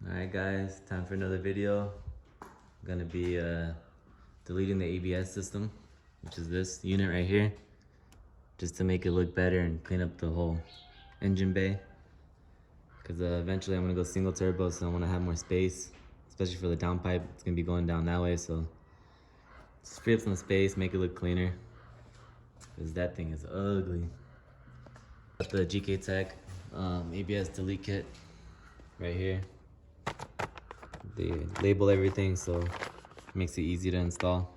Alright guys, time for another video. I'm gonna be deleting the ABS system, which is this unit right here, just to make it look better and clean up the whole engine bay. Because eventually I'm gonna go single turbo, so I wanna have more space, especially for the downpipe. It's gonna be going down that way, so just free up some space, make it look cleaner. Because that thing is ugly. Got the GKtech ABS delete kit right here. They label everything, so it makes it easy to install.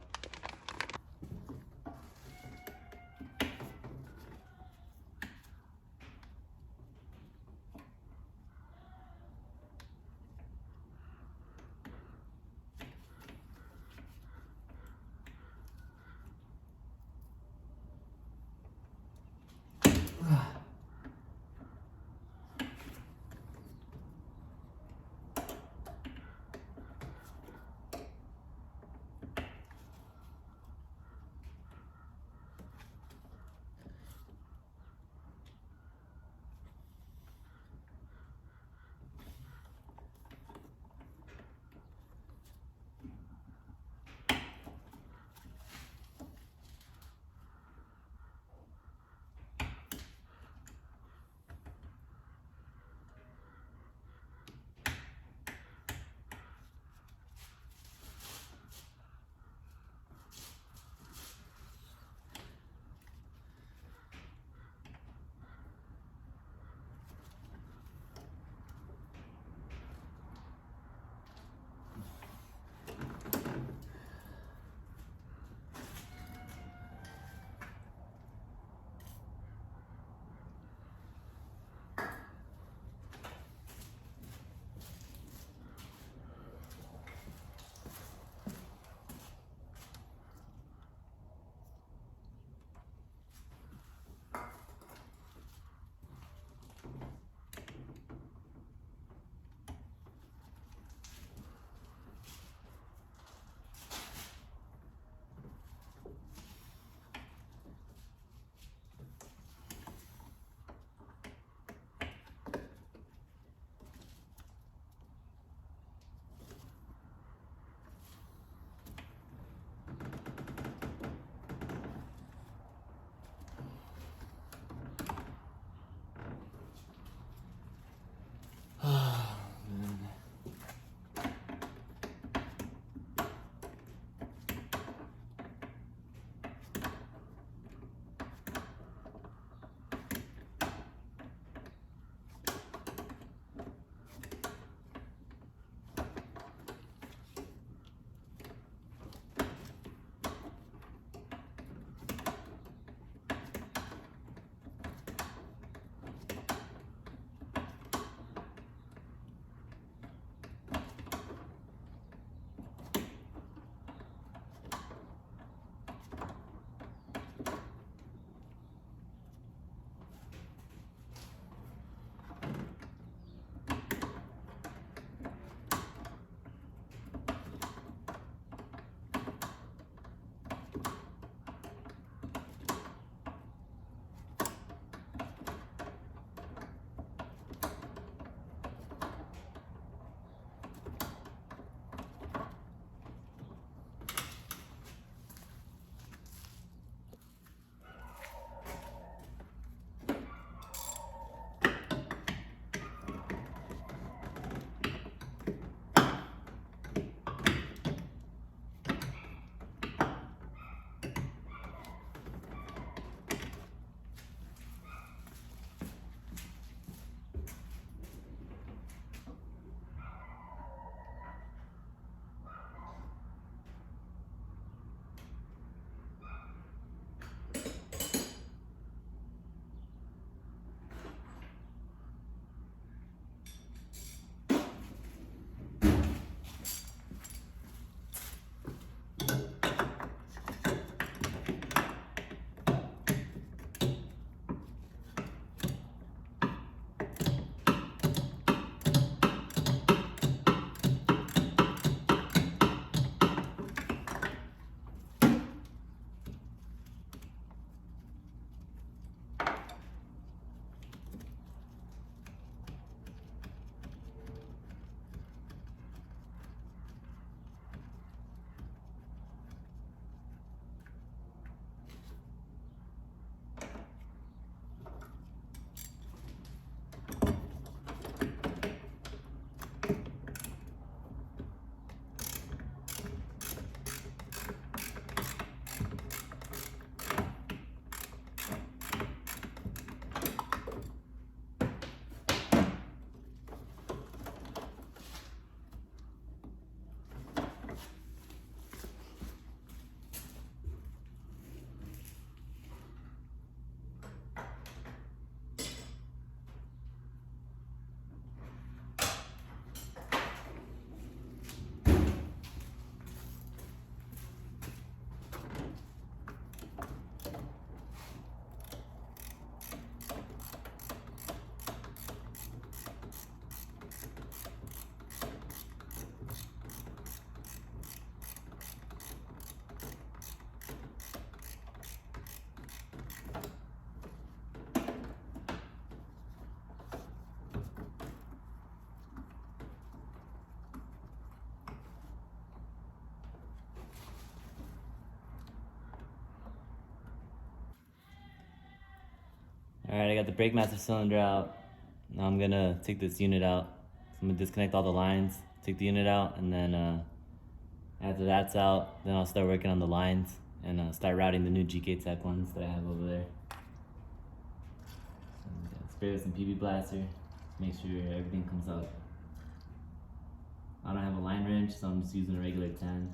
Alright, I got the brake master cylinder out. Now I'm gonna take this unit out. So I'm gonna disconnect all the lines, take the unit out, and then after that's out, then I'll start working on the lines and start routing the new GKtech ones that I have over there. Spray with some PB Blaster, make sure everything comes out. I don't have a line wrench, so I'm just using a regular 10.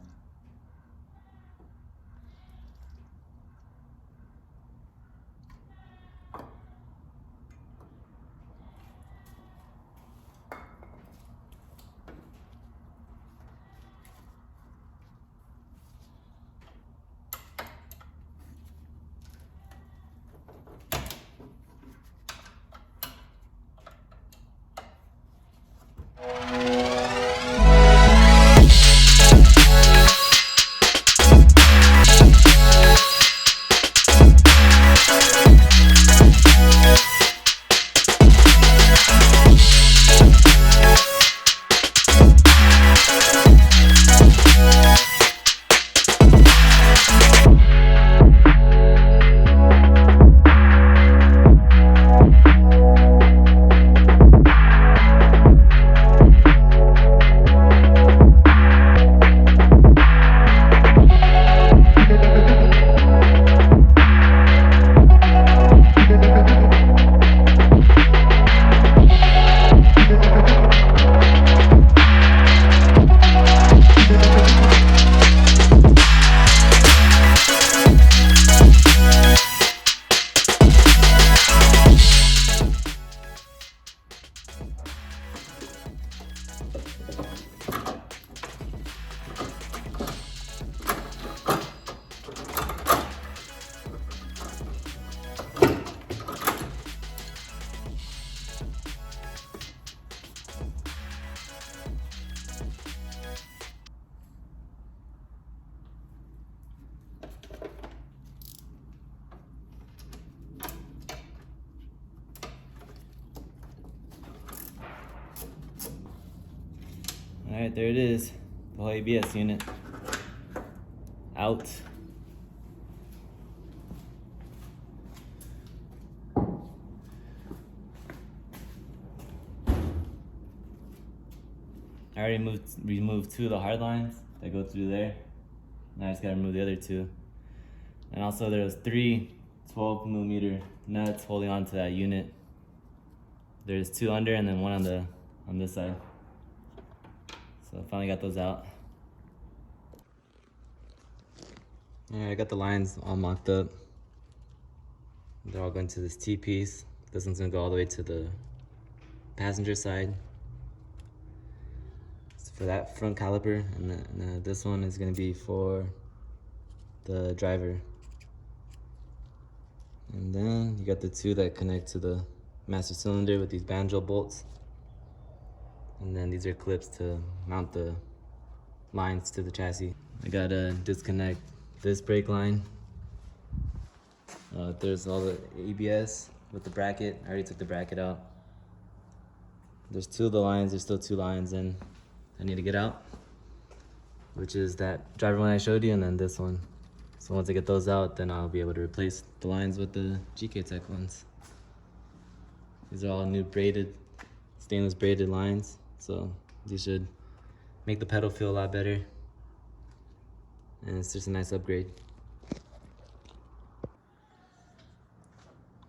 Alright, there it is. The whole ABS unit out. I already removed 2 of the hard lines that go through there. Now I just gotta remove the other 2. And also there's 3 12mm nuts holding on to that unit. There's 2 under and then 1 on this side. So I finally got those out. Alright, I got the lines all mocked up. They're all going to this T-piece. This one's gonna go all the way to the passenger side. So for that front caliper, and then this one is gonna be for the driver. And then you got the 2 that connect to the master cylinder with these banjo bolts. And then these are clips to mount the lines to the chassis. I gotta disconnect this brake line. There's all the ABS with the bracket. I already took the bracket out. There's 2 of the lines, there's still 2 lines and I need to get out, which is that driver one I showed you and then this one. So once I get those out, then I'll be able to replace the lines with the GKtech ones. These are all new braided, stainless braided lines. So these should make the pedal feel a lot better. And it's just a nice upgrade.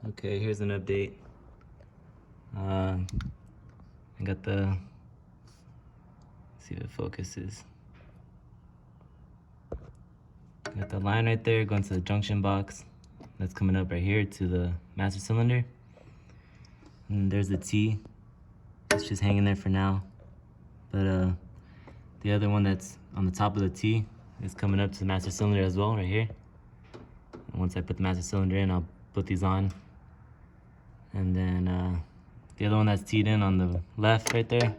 Okay, here's an update. I got the, let's see if it focuses. Got the line right there going to the junction box. That's coming up right here to the master cylinder. And there's the T. It's just hanging there for now. But the other one that's on the top of the T is coming up to the master cylinder as well, right here. And once I put the master cylinder in, I'll put these on. And then the other one that's teed in on the left right there,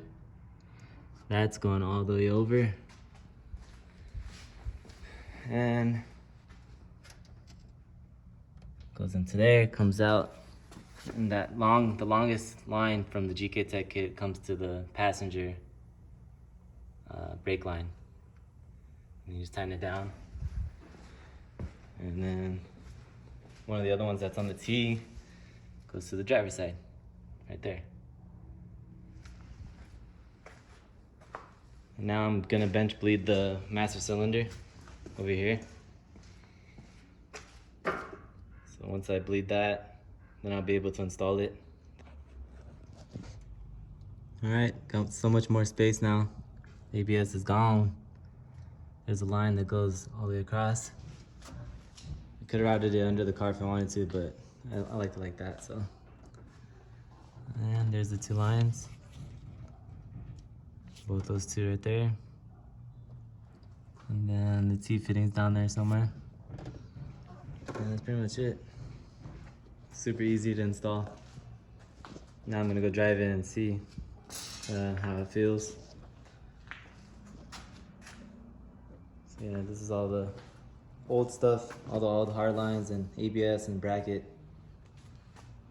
that's going all the way over. And goes into there, comes out. And that the longest line from the GKtech kit comes to the passenger brake line. And you just tighten it down. And then one of the other ones that's on the T goes to the driver's side, right there. And now I'm gonna bench bleed the master cylinder over here. So once I bleed that, then I'll be able to install it. All right, got so much more space now. ABS is gone. There's a line that goes all the way across. I could have routed it under the car if I wanted to, but I liked it like that, so. And there's the two lines. Both those two right there. And then the T-fittings down there somewhere. And that's pretty much it. Super easy to install. Now I'm gonna go drive it and see how it feels. So yeah, this is all the old stuff, all the hard lines and ABS and bracket.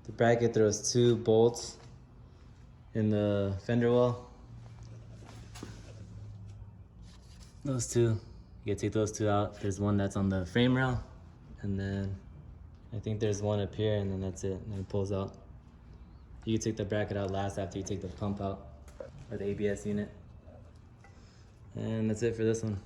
The bracket throws 2 bolts in the fender well. Those two, you gotta take those 2 out. There's one that's on the frame rail, and then I think there's one up here, and then that's it, and then it pulls out. You can take the bracket out last after you take the pump out, or the ABS unit. And that's it for this one.